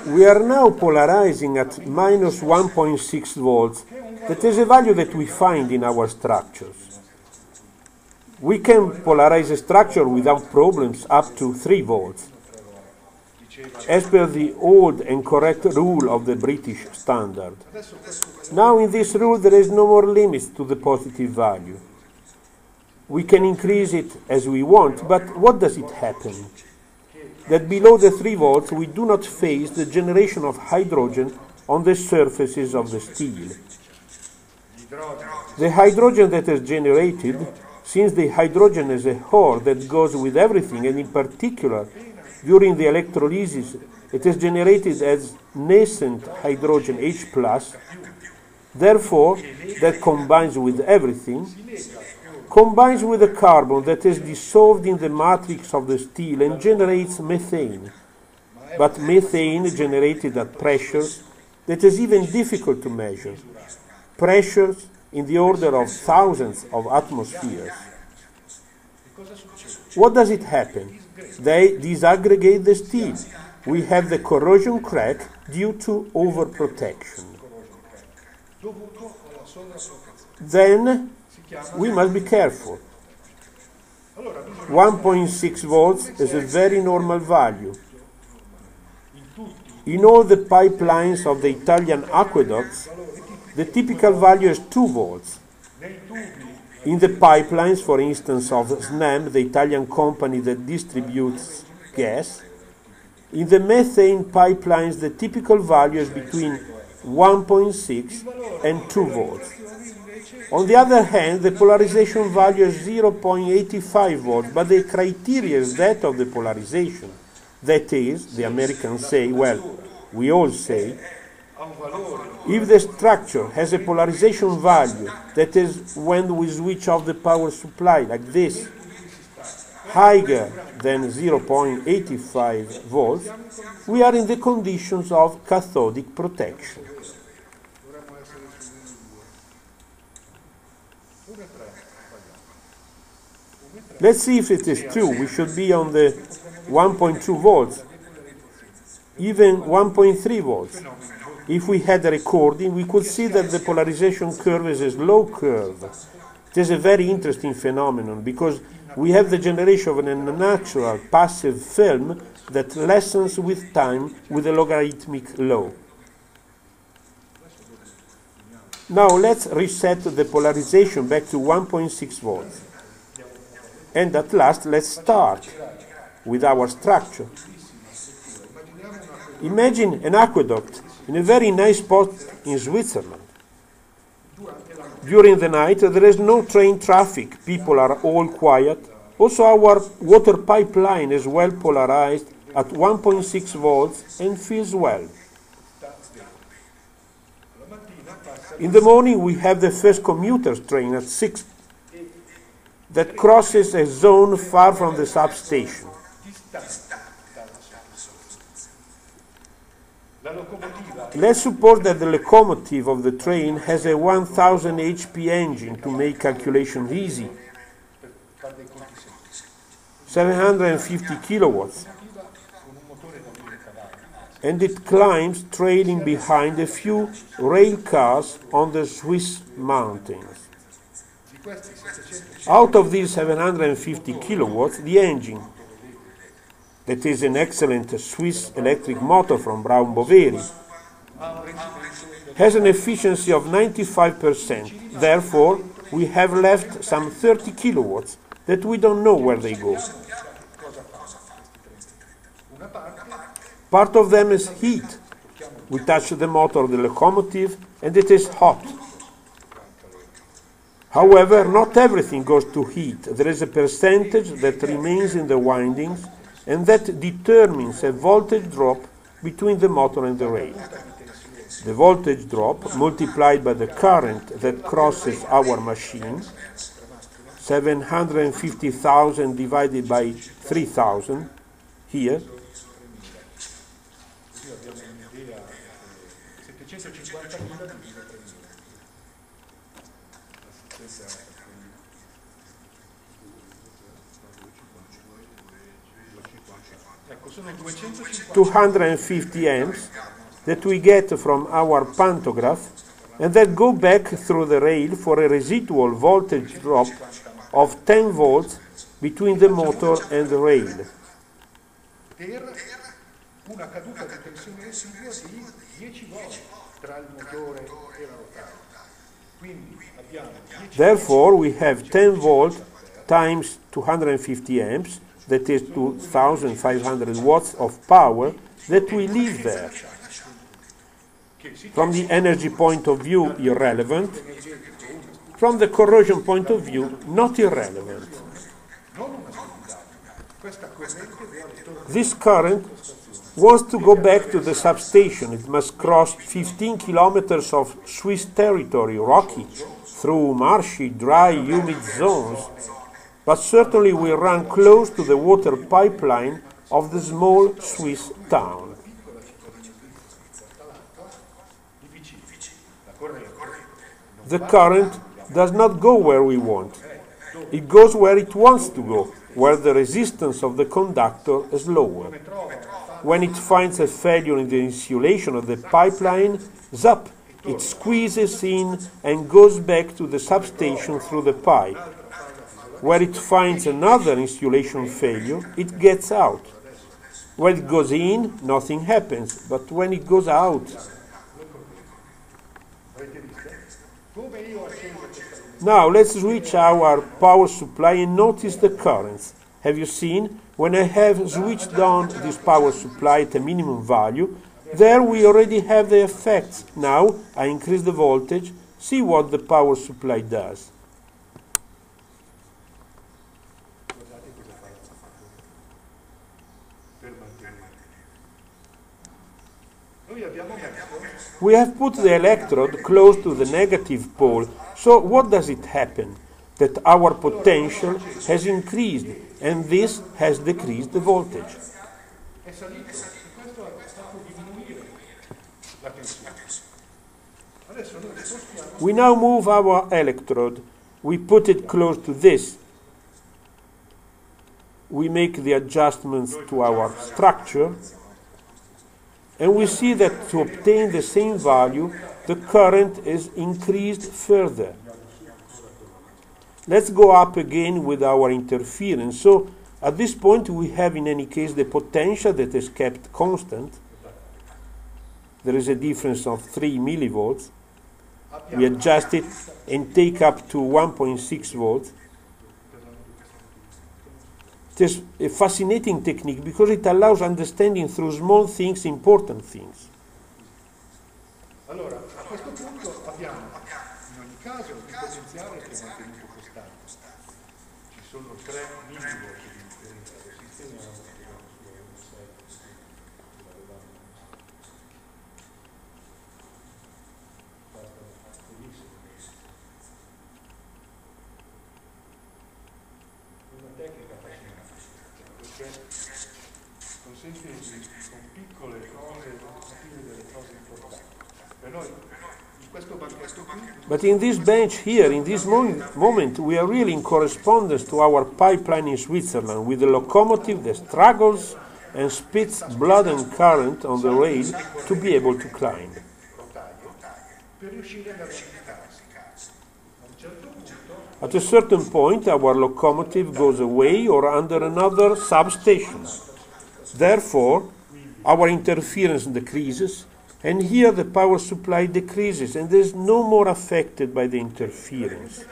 We are now polarizing at minus 1.6 volts. That is a value that we find in our structures. We can polarize a structure without problems up to 3 volts, as per the old and correct rule of the British standard. Now in this rule there is no more limit to the positive value. We can increase it as we want, but what does it happen? That below the 3 volts we do not face the generation of hydrogen on the surfaces of the steel. The hydrogen that is generated, since the hydrogen is a ore that goes with everything, and in particular during the electrolysis it is generated as nascent hydrogen H+, therefore that combines with everything, combines with the carbon that is dissolved in the matrix of the steel and generates methane. But methane generated at pressures that is even difficult to measure, pressures in the order of thousands of atmospheres. What does it happen? They disaggregate the steel. We have the corrosion crack due to overprotection. Then we must be careful. 1.6 volts is a very normal value. In all the pipelines of the Italian aqueducts, the typical value is 2 volts. In the pipelines, for instance, of SNAM, the Italian company that distributes gas, in the methane pipelines, the typical value is between 1.6 and 2 volts. On the other hand, the polarization value is 0.85 volts, but the criteria is that of the polarization. That is, the Americans say, well, we all say, if the structure has a polarization value, that is when we switch off the power supply, like this, higher than 0.85 volts, we are in the conditions of cathodic protection. Let's see if it is true. We should be on the 1.2 volts, even 1.3 volts. If we had a recording, we could see that the polarization curve is a slow curve. It is a very interesting phenomenon because we have the generation of a natural passive film that lessens with time with a logarithmic law. Now let's reset the polarization back to 1.6 volts. And at last, let's start with our structure. Imagine an aqueduct in a very nice spot in Switzerland. During the night, there is no train traffic. People are all quiet. Also, our water pipeline is well polarized at 1.6 volts and feels well. In the morning, we have the first commuter train at 6 that crosses a zone far from the substation. Let's suppose that the locomotive of the train has a 1000 HP engine to make calculation easy. 750 kilowatts. And it climbs trailing behind a few rail cars on the Swiss mountains. Out of these 750 kilowatts, the engine, that is an excellent Swiss electric motor from Braun Boveri, has an efficiency of 95%. Therefore, we have left some 30 kilowatts that we don't know where they go. Part of them is heat. We touch the motor of the locomotive and it is hot. However, not everything goes to heat. There is a percentage that remains in the windings and that determines a voltage drop between the motor and the rail. The voltage drop multiplied by the current that crosses our machine, 750,000 divided by 3,000, here, 250 amps that we get from our pantograph and that go back through the rail for a residual voltage drop of 10 volts between the motor and the rail. Una caduta di tensione residua di 10 volt tra il motore e la rotaia. Quindi abbiamo 10 Therefore, we have 10 volt times 250 amps, that is 2500 watts of power that we leave there. From the energy point of view, irrelevant. From the corrosion point of view, not irrelevant. This current wants to go back to the substation. It must cross 15 kilometers of Swiss territory, rocky, through marshy, dry, humid zones, but certainly will run close to the water pipeline of the small Swiss town. The current does not go where we want. It goes where it wants to go, where the resistance of the conductor is lower. When it finds a failure in the insulation of the pipeline, zap, it squeezes in and goes back to the substation through the pipe. Where it finds another insulation failure, it gets out. When it goes in, nothing happens, but when it goes out... Now let's switch our power supply and notice the currents. Have you seen? When I have switched on this power supply at a minimum value, there we already have the effects. Now I increase the voltage, see what the power supply does. We have put the electrode close to the negative pole, so what does it happen? That our potential has increased and this has decreased the voltage. We now move our electrode. We put it close to this. We make the adjustments to our structure. And we see that to obtain the same value, the current is increased further. Let's go up again with our interference. So at this point we have in any case the potential that is kept constant. There is a difference of 3 millivolts. We adjust it and take up to 1.6 volts. It is a fascinating technique because it allows understanding through small things important things. Allora, a questo punto abbiamo in ogni caso il potenziale che è mantenuto costante. Ci sono 3 millivolt di differenza del sistema. Una tecnica fascinante, perché consente con piccole cose di capire delle cose importanti. But in this bench here, in this moment, we are really in correspondence to our pipeline in Switzerland, with the locomotive that struggles and spits blood and current on the rail to be able to climb. At a certain point, our locomotive goes away or under another substation. Therefore, our interference decreases, and here the power supply decreases and is no more affected by the interference.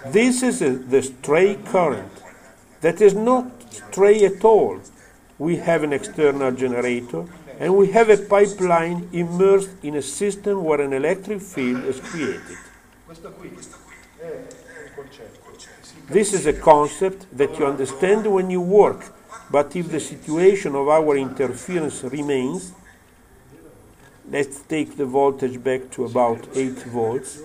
This is the stray current. That is not stray at all. We have an external generator and we have a pipeline immersed in a system where an electric field is created. This is a concept that you understand when you work. But if the situation of our interference remains, let's take the voltage back to about 8 volts.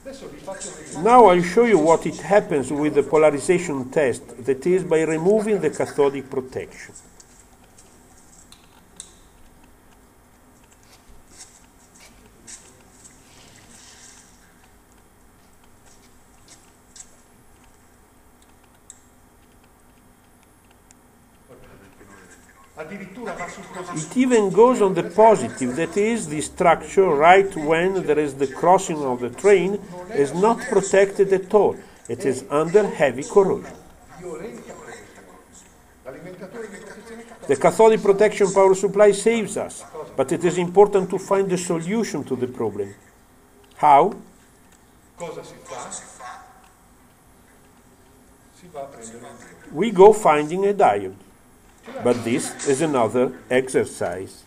Adesso vi faccio vedere. Now I'll show you what it happens with the polarization test, that is by removing the cathodic protection. Addirittura va sul positivo. It even goes on the positive, that is, the structure right when there is the crossing of the train is not protected at all. It is under heavy corrosion. Violenta corrosione. L'alimentatore di protezione catodica. The cathodic protection power supply saves us, but it is important to find the solution to the problem. How? Cosa si fa? Si va a prendere un diode. We go finding a diode. But this is another exercise.